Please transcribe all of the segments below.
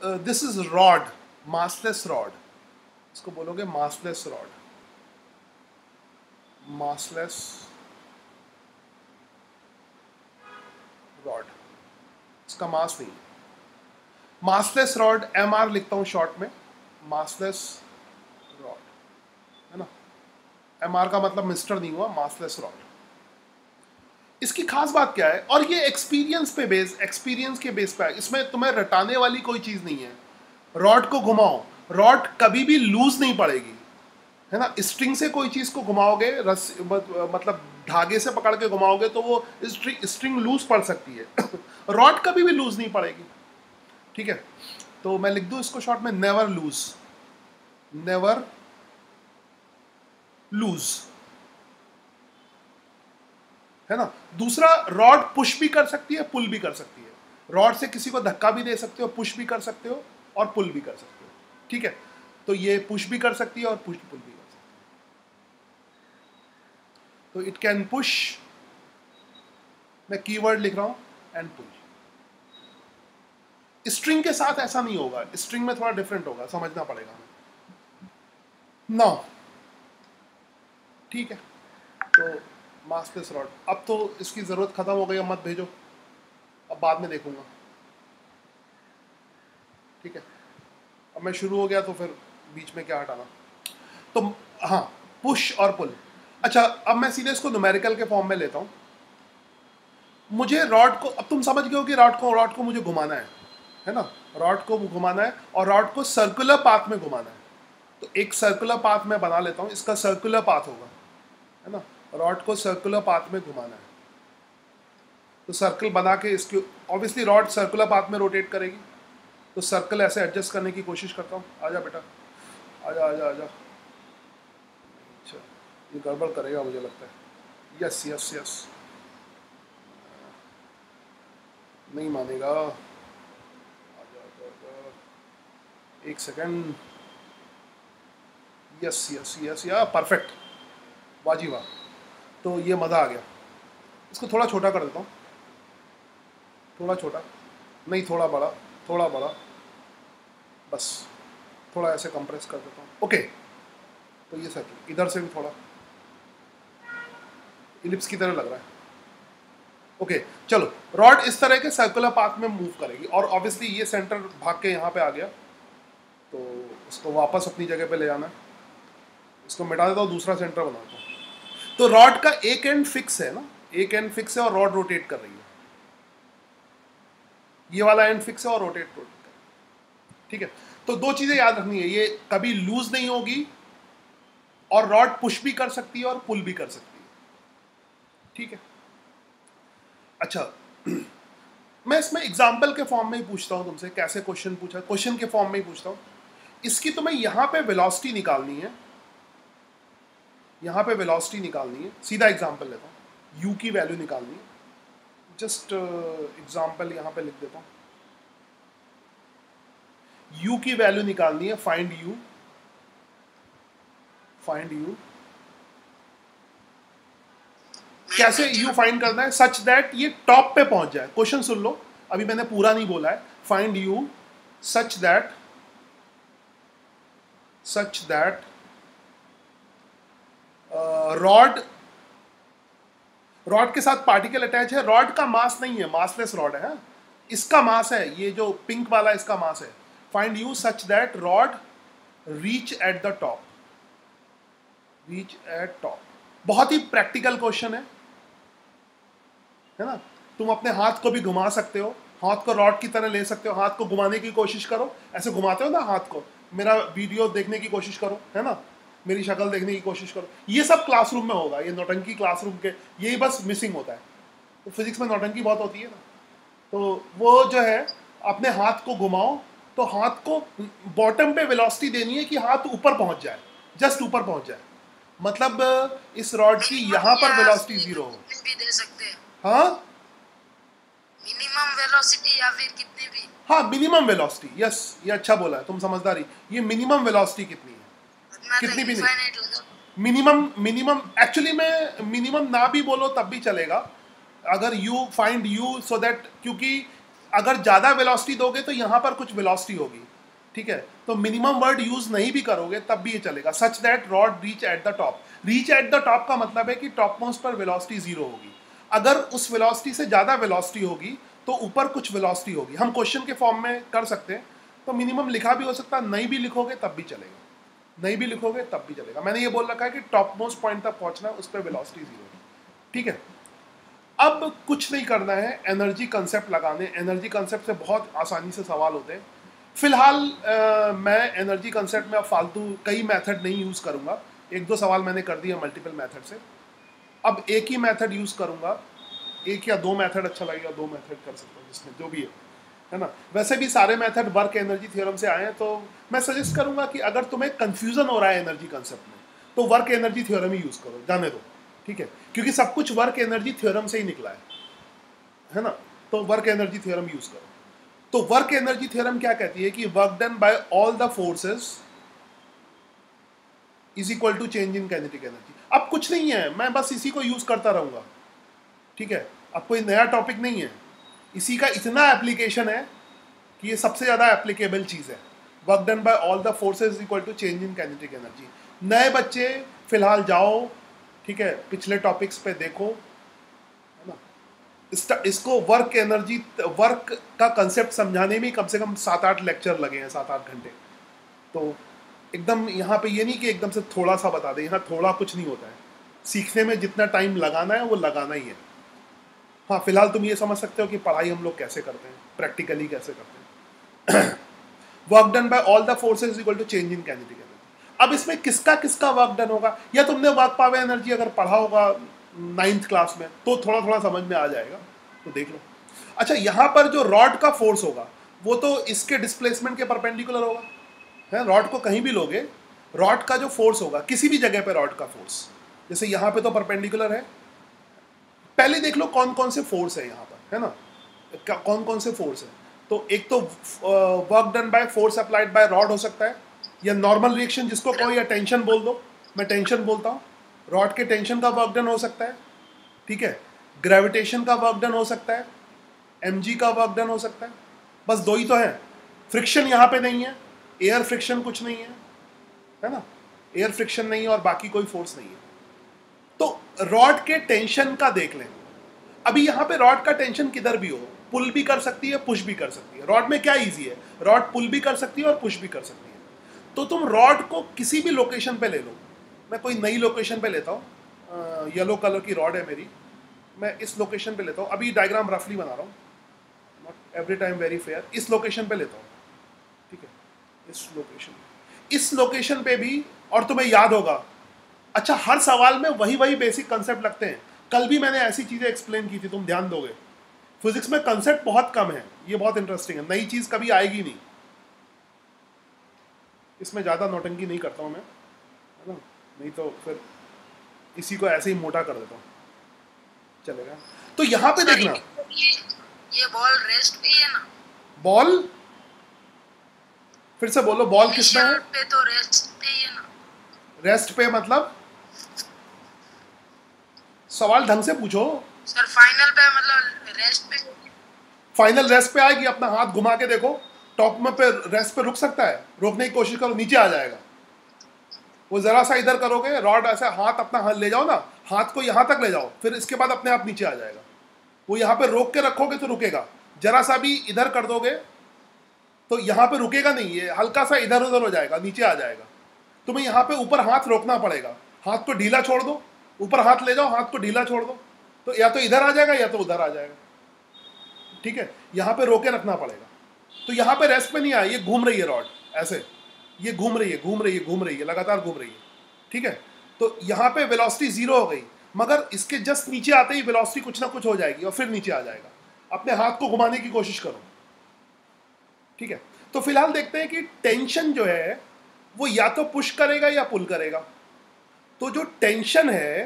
This is rod, massless rod, इसको बोलोगे massless rod, massless rod, इसका मास नहीं। मासलेस रॉड, MR लिखता हूं शॉर्ट में, मासलेस रॉड, है ना। MR का मतलब मिस्टर नहीं हुआ, मासलेस रॉड। इसकी खास बात क्या है, और ये एक्सपीरियंस के बेस पे है, इसमें तुम्हें रटाने वाली कोई चीज नहीं है। रॉड को घुमाओ, रॉड कभी भी लूज नहीं पड़ेगी, है ना। स्ट्रिंग से कोई चीज को घुमाओगे, मतलब धागे से पकड़ के घुमाओगे तो वो स्ट्रिंग लूज पड़ सकती है रॉड कभी भी लूज नहीं पड़ेगी, ठीक है। तो मैं लिख दूं इसको शॉर्ट में, नेवर लूज, नेवर लूज, है ना। दूसरा, रॉड पुश भी कर सकती है, पुल भी कर सकती है। रॉड से किसी को धक्का भी दे सकते हो, पुश भी कर सकते हो और पुल भी कर सकते हो, ठीक है। तो ये पुश भी कर सकती है और पुल भी कर सकती है। तो इट कैन पुश, मैं कीवर्ड लिख रहा हूं, एंड पुल। स्ट्रिंग के साथ ऐसा नहीं होगा, स्ट्रिंग में थोड़ा डिफरेंट होगा, समझना पड़ेगा नाउ, ठीक है। तो मासलेस रॉड, अब तो इसकी जरूरत खत्म हो गई, अब मत भेजो, अब बाद में देखूंगा, ठीक है। अब मैं शुरू हो गया तो फिर बीच में क्या हटाना। तो हाँ, पुश और पुल। अच्छा, अब मैं सीधे इसको न्यूमेरिकल के फॉर्म में लेता हूँ। मुझे रॉड को, अब तुम समझ गए हो कि रॉड को मुझे घुमाना है ना, रॉड को घुमाना है और रॉड को सर्कुलर पाथ में घुमाना है। तो एक सर्कुलर पाथ मैं बना लेता हूँ, इसका सर्कुलर पाथ होगा, है ना। रॉड को सर्कुलर पाथ में घुमाना है, तो सर्कल बना के इसकी, ऑब्वियसली रॉड सर्कुलर पाथ में रोटेट करेगी, तो सर्कल ऐसे एडजस्ट करने की कोशिश करता हूँ। आजा बेटा, आजा आजा आजा। अच्छा, ये गड़बड़ करेगा मुझे लगता है। यस यस यस, नहीं मानेगा। आजा आजा आजा, एक सेकेंड। यस यस यस, या परफेक्ट, वाजी वाह। तो ये मज़ा आ गया। इसको थोड़ा छोटा कर देता हूँ, थोड़ा छोटा नहीं, थोड़ा बड़ा, थोड़ा बड़ा, बस थोड़ा ऐसे कंप्रेस कर देता हूँ। ओके, तो ये सर्कल इधर से भी थोड़ा इलिप्स की तरह लग रहा है। ओके, चलो, रॉड इस तरह के सर्कुलर पाथ में मूव करेगी, और ऑब्वियसली ये सेंटर भाग के यहाँ पे आ गया, तो इसको वापस अपनी जगह पे ले जाना है। इसको मिटा देता हूँ, दूसरा सेंटर बनाता हूँ। तो रॉड का एक एंड फिक्स है ना, एक एंड फिक्स है और रॉड रोटेट कर रही है। ये वाला एंड फिक्स है और रोटेट कर रही है, ठीक है। तो दो चीजें याद रखनी है, ये कभी लूज नहीं होगी, और रॉड पुश भी कर सकती है और पुल भी कर सकती है, ठीक है। अच्छा मैं इसमें एग्जाम्पल के फॉर्म में ही पूछता हूं तुमसे, कैसे क्वेश्चन पूछा, क्वेश्चन के फॉर्म में ही पूछता हूं। इसकी तुम्हें यहां पे वेलोसिटी निकालनी है, यहां पे वेलोसिटी निकालनी है। सीधा एग्जाम्पल लेता हूं, यू की वैल्यू निकालनी है। जस्ट एग्जाम्पल यहां पे लिख देता हूं, यू की वैल्यू निकालनी है, फाइंड यू, फाइंड यू। कैसे यू फाइंड करना है, सच दैट ये टॉप पे पहुंच जाए। क्वेश्चन सुन लो, अभी मैंने पूरा नहीं बोला है। Find you such that rod के साथ पार्टिकल अटैच है। रॉड का मास नहीं है, मासलेस रॉड है, इसका मास है, ये जो पिंक वाला इसका मास है। Find you such that rod reach at the top, reach at top. बहुत ही प्रैक्टिकल क्वेश्चन है ना। तुम अपने हाथ को भी घुमा सकते हो, हाथ को रॉड की तरह ले सकते हो, हाथ को घुमाने की कोशिश करो, ऐसे घुमाते हो ना हाथ को। मेरा वीडियो देखने की कोशिश करो, है ना, मेरी शक्ल देखने की कोशिश करो। ये सब क्लासरूम में होगा, ये नौटंकी क्लासरूम के, यही बस मिसिंग होता है। तो फिजिक्स में नौटंकी बहुत होती है ना, तो वो जो है, अपने हाथ को घुमाओ, तो हाथ को बॉटम पे वेलोसिटी देनी है कि हाथ ऊपर पहुंच जाए, जस्ट ऊपर पहुंच जाए। मतलब इस रॉड की यहाँ पर वेलोसिटी 0 हो। भी दे सकते हैं, हाँ, मिनिमम वेलोसिटी या फिर कितनी भी। हाँ, मिनिमम वेलोसिटी, यस, ये अच्छा बोला है तुम, समझदारी। ये मिनिमम वेलोसिटी कितनी है, कितनी भी नहीं, मिनिमम एक्चुअली में मिनिमम ना भी बोलो तब भी चलेगा, अगर you find you so that, क्योंकि अगर ज़्यादा वेलोसिटी दोगे तो यहाँ पर कुछ वेलोसिटी होगी, ठीक है। तो मिनिमम वर्ड यूज नहीं भी करोगे तब भी ये चलेगा। Such that rod reach at the top. Reach at the top का मतलब है कि टॉप मोस्ट पर वेलोसिटी जीरो होगी। अगर उस वेलोसिटी से ज़्यादा वेलोसिटी होगी तो ऊपर कुछ वेलोसिटी होगी। हम क्वेश्चन के फॉर्म में कर सकते हैं, तो मिनिमम लिखा भी हो सकता है, नहीं भी लिखोगे तब भी चलेगा, नहीं भी लिखोगे तब भी चलेगा। मैंने ये बोल रखा है कि टॉप मोस्ट पॉइंट तक पहुंचना है, उस पर वेलोसिटी जीरो है, ठीक है। अब कुछ नहीं करना है, एनर्जी कंसेप्ट लगाने। एनर्जी कंसेप्ट से बहुत आसानी से सवाल होते हैं। फिलहाल मैं एनर्जी कंसेप्ट में अब फालतू कई मेथड नहीं यूज़ करूँगा। एक दो सवाल मैंने कर दिया मल्टीपल मेथड से, अब एक ही मेथड यूज़ करूँगा। एक या दो मेथड अच्छा लगेगा, दो मेथड कर सकता हूँ, जिसमें जो भी है ना। वैसे भी सारे मेथड वर्क एनर्जी थ्योरम से आए हैं, तो मैं सजेस्ट करूँगा कि अगर तुम्हें कन्फ्यूज़न हो रहा है एनर्जी कंसेप्ट में तो वर्क एनर्जी थ्योरम ही यूज़ करो, जाने दो, ठीक है, क्योंकि सब कुछ वर्क एनर्जी थ्योरम से ही निकला है ना। तो वर्क एनर्जी थ्योरम यूज़ करो। तो वर्क एनर्जी थ्योरम क्या कहती है कि work done by all the forces is equal to change in kinetic energy. अब कुछ नहीं है, मैं बस इसी को यूज करता रहूंगा, ठीक है। अब कोई नया टॉपिक नहीं है, इसी का इतना एप्लीकेशन है कि ये सबसे ज़्यादा एप्लीकेबल चीज़ है। Work done by all the forces is equal to change in kinetic energy. नए बच्चे फिलहाल जाओ, ठीक है, पिछले टॉपिक्स पे देखो, है ना। इसको वर्क एनर्जी, वर्क का कंसेप्ट समझाने में कम से कम 7-8 लेक्चर लगे हैं, 7-8 घंटे। तो एकदम यहाँ पे ये नहीं कि एकदम से थोड़ा सा बता दें, यहाँ थोड़ा कुछ नहीं होता है। सीखने में जितना टाइम लगाना है वो लगाना ही है। हाँ, फिलहाल तुम ये समझ सकते हो कि पढ़ाई हम लोग कैसे करते हैं, प्रैक्टिकली कैसे करते हैं। Work done by all the forces equal to change in kinetic energy. अब इसमें किसका किसका वर्क डन होगा, या तुमने वर्क पावर एनर्जी अगर पढ़ा होगा 9th क्लास में तो थोड़ा थोड़ा समझ में आ जाएगा, तो देख लो। अच्छा, यहाँ पर जो रॉड का फोर्स होगा वो तो इसके डिस्प्लेसमेंट के परपेंडिकुलर होगा, है। रॉड को कहीं भी लोगे, रॉड का जो फोर्स होगा किसी भी जगह पे, रॉड का फोर्स जैसे यहाँ पे तो परपेंडिकुलर है। पहले देख लो कौन कौन से फोर्स है यहाँ पर, है ना, कौन कौन से फोर्स है। तो एक तो work done by force applied by rod हो सकता है, या नॉर्मल रिएक्शन जिसको कहो, या टेंशन बोल दो, मैं टेंशन बोलता हूँ। रॉड के टेंशन का वर्क डन हो सकता है, ठीक है। ग्रेविटेशन का वर्क डन हो सकता है, mg का वर्क डन हो सकता है। बस दो ही तो है। फ्रिक्शन यहाँ पे नहीं है, एयर फ्रिक्शन कुछ नहीं है ना, एयर फ्रिक्शन नहीं है और बाकी कोई फोर्स नहीं है। तो रॉड के टेंशन का देख लें। अभी यहाँ पे रॉड का टेंशन किधर भी हो, पुल भी कर सकती है, पुश भी कर सकती है। रॉड में क्या इजी है, रॉड पुल भी कर सकती है और पुश भी कर सकती है। तो तुम रॉड को किसी भी लोकेशन पे ले लो। मैं कोई नई लोकेशन पे लेता हूँ, येलो कलर की रॉड है मेरी, मैं इस लोकेशन पे लेता हूँ। अभी डायग्राम रफली बना रहा हूँ, not every time very fair. इस लोकेशन पे लेता हूँ, ठीक है, इस लोकेशन पे भी। और तुम्हें याद होगा, अच्छा, हर सवाल में वही वही बेसिक कंसेप्ट लगते हैं। कल भी मैंने ऐसी चीज़ें एक्सप्लेन की थी, तुम ध्यान दोगे। फिजिक्स में कंसेप्ट बहुत कम है, ये बहुत इंटरेस्टिंग है। नई चीज़ कभी आएगी नहीं, इसमें ज़्यादा नौटंकी नहीं करता हूँ मैं, है ना, नहीं तो फिर इसी को ऐसे ही मोटा कर देता हूँ, चलेगा। तो यहाँ पे देखना, ये बॉल रेस्ट पे है ना। बॉल फिर से बोलो, बॉल किस में है? पे तो रेस्ट पे ही है ना। रेस्ट पे मतलब सवाल ढंग से पूछो सर। फाइनल पे मतलब रेस्ट पे, फाइनल रेस्ट पे आएगी। अपना हाथ घुमा के देखो, टॉप में पे रेस्ट पे रुक सकता है? रोकने की कोशिश करो, नीचे आ जाएगा। वो जरा सा इधर करोगे, रॉड ऐसा, हाथ अपना हाथ ले जाओ ना, हाथ को यहाँ तक ले जाओ, फिर इसके बाद अपने आप नीचे आ जाएगा। वो यहाँ पे रोक के रखोगे तो रुकेगा, जरा सा भी इधर कर दोगे तो यहाँ पे रुकेगा नहीं, ये हल्का सा इधर उधर हो जाएगा, नीचे आ जाएगा। तुम्हें यहाँ पे ऊपर हाथ रोकना पड़ेगा, हाथ को ढीला छोड़ दो, ऊपर हाथ ले जाओ, हाथ को ढीला छोड़ दो, तो या तो इधर आ जाएगा या तो उधर आ जाएगा, ठीक है। यहाँ पे रोके रखना पड़ेगा। तो यहाँ पे रेस्ट पे नहीं आया, ये घूम रही है रॉड ऐसे, ये घूम रही है, घूम रही है, घूम रही है, लगातार घूम रही है, ठीक है। तो यहाँ पे वेलोसिटी जीरो हो गई, मगर इसके जस्ट नीचे आते ही वेलोसिटी कुछ ना कुछ हो जाएगी और फिर नीचे आ जाएगा। अपने हाथ को घुमाने की कोशिश करो, ठीक है। तो फिलहाल देखते हैं कि टेंशन जो है वो या तो पुश करेगा या पुल करेगा। तो जो टेंशन है,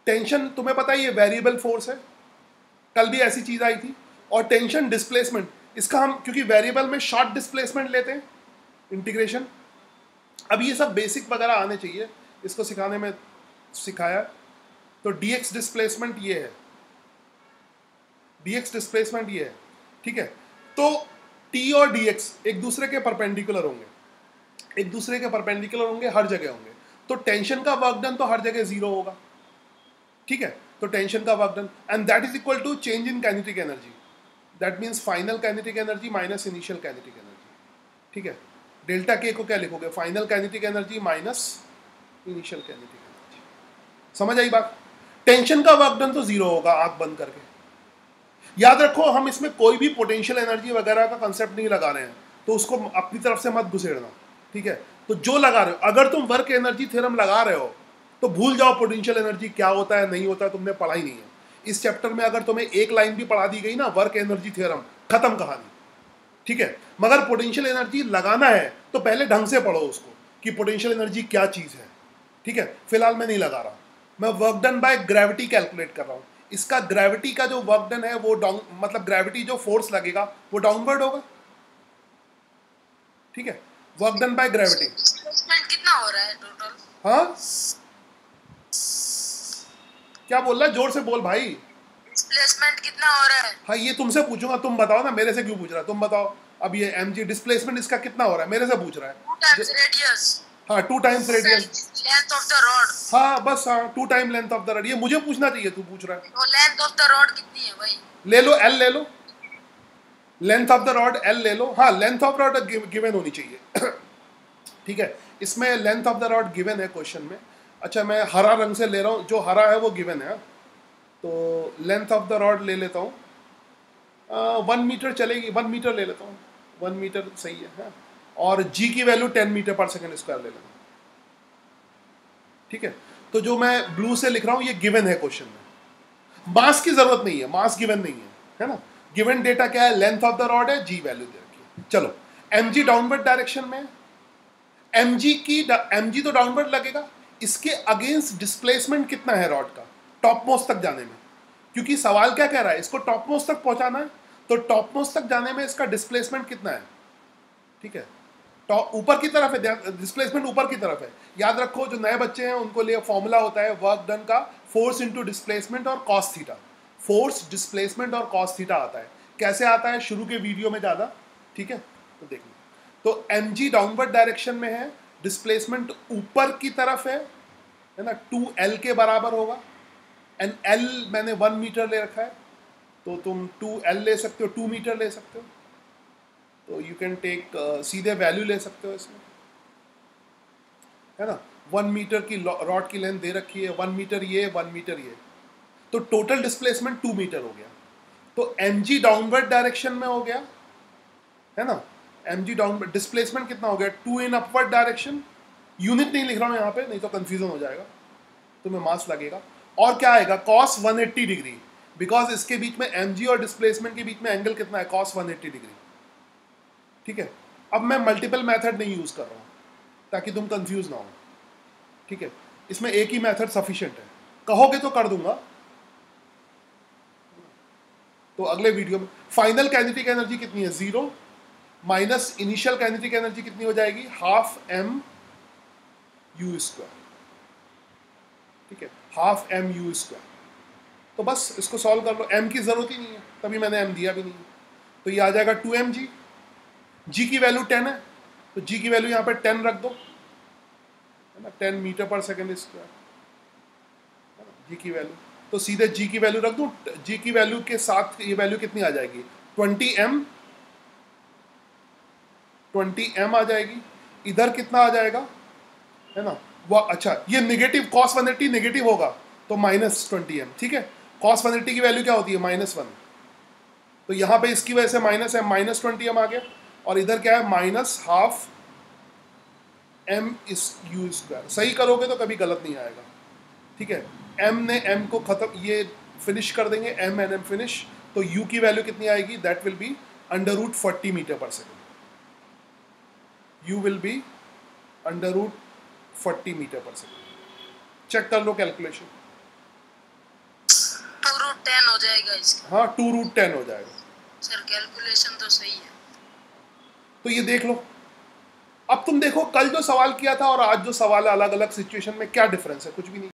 टेंशन तुम्हें पता है ये वेरिएबल फोर्स है, कल भी ऐसी चीज आई थी। और टेंशन डिस्प्लेसमेंट, इसका हम क्योंकि वेरिएबल में शॉर्ट डिस्प्लेसमेंट लेते हैं, इंटीग्रेशन। अब ये सब बेसिक वगैरह आने चाहिए, इसको सिखाने में सिखाया। तो dx डिस्प्लेसमेंट ये है, dx डिस्प्लेसमेंट ये है। ठीक है, तो टी और डी एक्स एक दूसरे के परपेंडिकुलर होंगे, एक दूसरे के परपेंडिकुलर होंगे, हर जगह होंगे, तो टेंशन का वर्क डन तो हर जगह जीरो होगा, ठीक है। तो टेंशन का work done and that is equal to change in kinetic energy, that means final kinetic energy minus initial kinetic energy, ठीक है। डेल्टा के को क्या लिखोगे, final kinetic energy minus initial kinetic energy. समझ आई बात? टेंशन का वर्क डन तो जीरो होगा आंख बंद करके। याद रखो हम इसमें कोई भी पोटेंशियल एनर्जी वगैरह का कंसेप्ट नहीं लगा रहे हैं, तो उसको अपनी तरफ से मत घुसेड़ना, ठीक है। तो जो लगा रहे हो, अगर तुम वर्क एनर्जी थ्योरम लगा रहे हो तो भूल जाओ पोटेंशियल एनर्जी क्या होता है नहीं होता है, तुमने पढ़ा ही नहीं है। इस चैप्टर में अगर तुम्हें एक लाइन भी पढ़ा दी गई ना, वर्क एनर्जी थ्योरम, खत्म कहानी, ठीक है। मगर पोटेंशियल एनर्जी लगाना है तो पहले ढंग से पढ़ो उसको कि पोटेंशियल एनर्जी क्या चीज़ है, ठीक है। फिलहाल मैं नहीं लगा रहा, मैं work done by gravity calculate कर रहा हूँ। इसका ग्रेविटी का जो वर्क डन है वो डाउन, मतलब ग्रेविटी जो फोर्स लगेगा वो डाउनवर्ड होगा, ठीक है। Work done by gravity. Displacement कितना हो रहा है टोटल? हाँ, क्या बोल रहा है, जोर से बोल भाई। डिस्प्लेसमेंट कितना हो रहा है? हाँ ये तुमसे पूछूंगा, तुम बताओ ना, मेरे से क्यों पूछ रहा है, तुम बताओ। अब ये mg डिस्प्लेसमेंट इसका कितना हो रहा है, मेरे से पूछ रहा है। 2 times radius। हाँ 2 times radius. Length of the rod. हाँ बस, हाँ 2 time length of the rod. ये मुझे पूछना चाहिए, तू पूछ रहा है। वो लेंथ ऑफ द रॉड कितनी है भाई? ले लो एल, ले लो length of the rod L ले लो। हाँ लेंथ ऑफ रॉड गिवन होनी चाहिए ठीक है, इसमें length of the rod given है क्वेश्चन में। अच्छा मैं हरा रंग से ले रहा हूँ, जो हरा है वो गिवन है। तो लेंथ ऑफ द रॉड ले लेता हूँ, 1 मीटर चलेगी, 1 मीटर ले लेता हूँ, 1 मीटर सही है, हाँ। और जी की value 10 metre per second square ले लेता हूँ, ठीक है। तो जो मैं ब्लू से लिख रहा हूँ ये गिवन है क्वेश्चन में, मास की जरूरत नहीं है, मास गिवन नहीं है ना। गिवन डेटा क्या है, लेंथ ऑफ द रॉड है, जी वैल्यू दे रखी है। चलो mg डाउनवर्ड डायरेक्शन में, mg तो डाउनवर्ड लगेगा, इसके अगेंस्ट डिस्प्लेसमेंट कितना है रॉड का टॉप मोस्ट तक जाने में, क्योंकि सवाल क्या कह रहा है, इसको टॉप मोस्ट तक पहुंचाना है, तो टॉप मोस्ट तक जाने में इसका डिस्प्लेसमेंट कितना है, ठीक है। टॉप ऊपर की तरफ है, डिस्प्लेसमेंट ऊपर की तरफ है। याद रखो जो नए बच्चे हैं उनको लिए फॉर्मूला होता है वर्क डन का, फोर्स इंटू डिस्प्लेसमेंट और कॉस थीटा। फोर्स, डिस्प्लेसमेंट और कॉस थीटा आता है। कैसे आता है शुरू के वीडियो में ज़्यादा, ठीक है, तो देख लो। तो mg डाउनवर्ड डायरेक्शन में है, डिस्प्लेसमेंट ऊपर की तरफ है ना, 2l के बराबर होगा। एंड l मैंने 1 मीटर ले रखा है, तो तुम 2l ले सकते हो, 2 मीटर ले सकते हो। तो यू कैन टेक सीधे वैल्यू ले सकते हो इसमें, है ना। 1 मीटर की रॉड की लेंथ दे रखी है, 1 मीटर ये, 1 मीटर ये, तो टोटल डिस्प्लेसमेंट 2 मीटर हो गया। तो mg डाउनवर्ड डायरेक्शन में हो गया, है ना। mg डाउनवर्ड डिस्प्लेसमेंट कितना हो गया, 2 इन अपवर्ड डायरेक्शन। यूनिट नहीं लिख रहा हूँ यहाँ पे, नहीं तो कंफ्यूजन हो जाएगा, तुम्हें मास लगेगा। और क्या आएगा, cos 180 डिग्री, बिकॉज इसके बीच में mg और डिस्प्लेसमेंट के बीच में एंगल कितना है, cos 180 डिग्री, ठीक है। अब मैं मल्टीपल मेथड नहीं यूज कर रहा हूँ ताकि तुम कंफ्यूज ना हो, ठीक है। इसमें एक ही मेथड सफिशिएंट है, कहोगे तो कर दूंगा। तो अगले वीडियो में फाइनल काइनेटिक एनर्जी कितनी है, 0 माइनस इनिशियल काइनेटिक एनर्जी कितनी हो जाएगी, हाफ m u स्क्वायर, ठीक है, हाफ m u स्क्वायर। तो बस इसको सॉल्व कर लो, m की जरूरत ही नहीं है, तभी मैंने m दिया भी नहीं है। तो ये आ जाएगा 2mg, g की वैल्यू 10 है, तो g की वैल्यू यहाँ पे 10 रख दो, है ना, 10 metre per second square, g की वैल्यू। तो सीधे g की वैल्यू रख दूं, g की वैल्यू के साथ ये वैल्यू कितनी आ जाएगी, 20m आ जाएगी। इधर कितना आ जाएगा, है ना, वो अच्छा ये नेगेटिव cos 180 नेगेटिव होगा तो माइनस 20m, ठीक है। cos 180 की वैल्यू क्या होती है, -1, तो यहाँ पे इसकी वजह से माइनस है, माइनस 20m आ गया। और इधर क्या है, माइनस हाफ m इस u स्क्वायर। सही करोगे तो कभी गलत नहीं आएगा, ठीक है। m ने m को खत्म, ये फिनिश कर देंगे, m एंड m फिनिश, तो u की वैल्यू कितनी आएगी, that will be √40 metre per second. u will be √40 metre per second. Check कर लो कैलकुलेशन, 2√10 हो जाएगा इसका। हाँ 2√10 हो जाएगा सर, कैलकुलेशन तो सही है। तो ये देख लो। अब तुम देखो कल जो सवाल किया था और आज जो सवाल है, अलग अलग सिचुएशन में क्या डिफरेंस है, कुछ भी नहीं।